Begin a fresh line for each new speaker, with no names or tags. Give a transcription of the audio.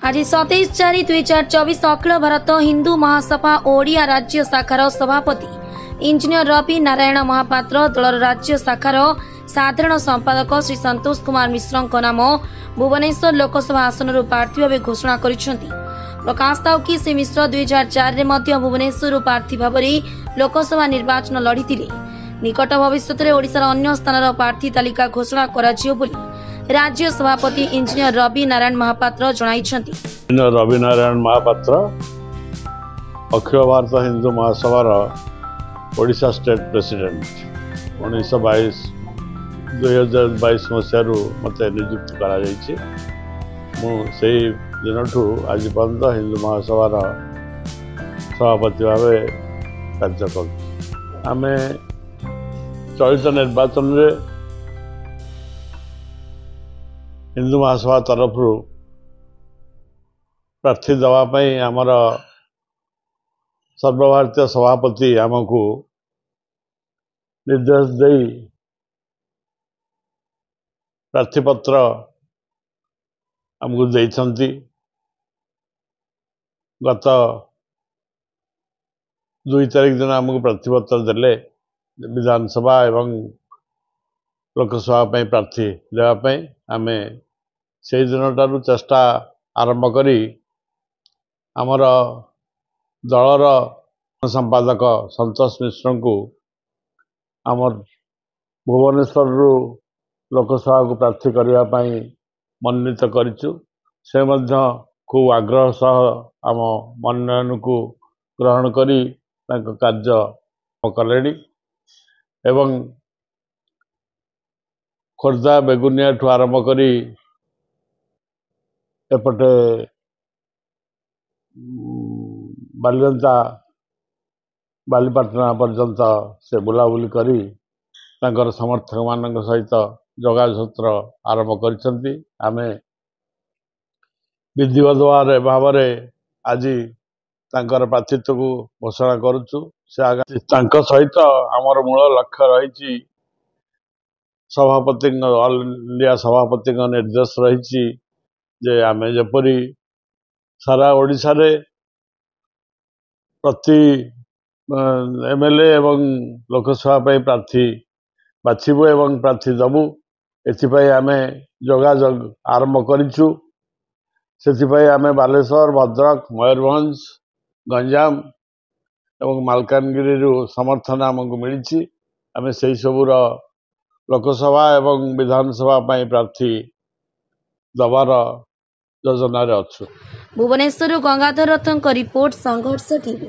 आज 27/4/2024 अखिल भारत हिंदू महासभा ओडिया राज्य शाखार सभापति इंजीनियर रवि नारायण महापात्र दलर राज्य शाखार साधारण संपादक श्री संतोष कुमार मिश्र नाम भुवनेश्वर लोकसभा आसन प्रार्थी भाव घोषणा करिसेंती। प्रकाश ताऊ कि श्री मिश्र 2004 में भुवनेश्वर प्रार्थी भाव लोकसभा निर्वाचन लड़िथिले। निकट भविष्य में ओडिशार अन्य स्थानर प्रार्थी तालिका घोषणा कराजियो बोली राज्य सभापति इंजीनियर रवि नारायण महापात्र जणाइछंती।
रवि नारायण महापात्र अखिल भारत हिंदू महासभार ओडिशा स्टेट प्रेसिडेंट 2022 मसीह मत नियुक्त करा से दिन आज पर्यंत हिंदू महासभार सभापति भाव कार्य कर आम चलित निर्वाचन में हिंदू महासभा तरफ प्रार्थी दवापाई आमर सर्वभारतीय सभापति आमको निर्देश दे प्रार्थीपत्र आमको देइछंती। गत 2 तारीख दिन आमको प्रार्थीपत्र देले विधानसभा एवं लोकसभा प्रार्थी देवाई आम से दिन चेष्टा आरंभ करी आमर दलर संपादक संतोष मिश्र को आमर भुवनेश्वर लोकसभा को प्रार्थी करने मनोनीत करिचु। से मध्य खूब आग्रह सह आम मनोनयन को ग्रहण करी कार्य कले एवं खोर्धा बेगुनिया ठू आरंभ करी एपटे बालियंता बालीपाटना पर्यंत से बुलाबुली करी तांकर समर्थक मान सहित जोगाजोग आरंभ करिसेंती। आमे विधिवत भाव आज तांकर प्रार्थीत्व को घोषणा करुचु। से आगे तांकर सहित आमर मूल लक्ष्य रही सभापति ऑल इंडिया सभापति निर्देश रही जे आमे जपरी सारा ओडिशा रे प्रति एमएलए एवं लोकसभा प्रार्थी बाछिबु एवं प्रार्थी दबु एथिपाई आमे जोगाजोग आरंभ करिछु। सेथिपाई आमे बालेश्वर भद्रक मयूरभंज गंजाम एवं मालकानगिरी समर्थन आमको मिली आमे से सबूर लोकसभा एवं विधानसभा प्रार्थी दबार योजना रे अच्छु।
भुवनेश्वर गंगाधर रथों रिपोर्ट संघर्ष टीवी।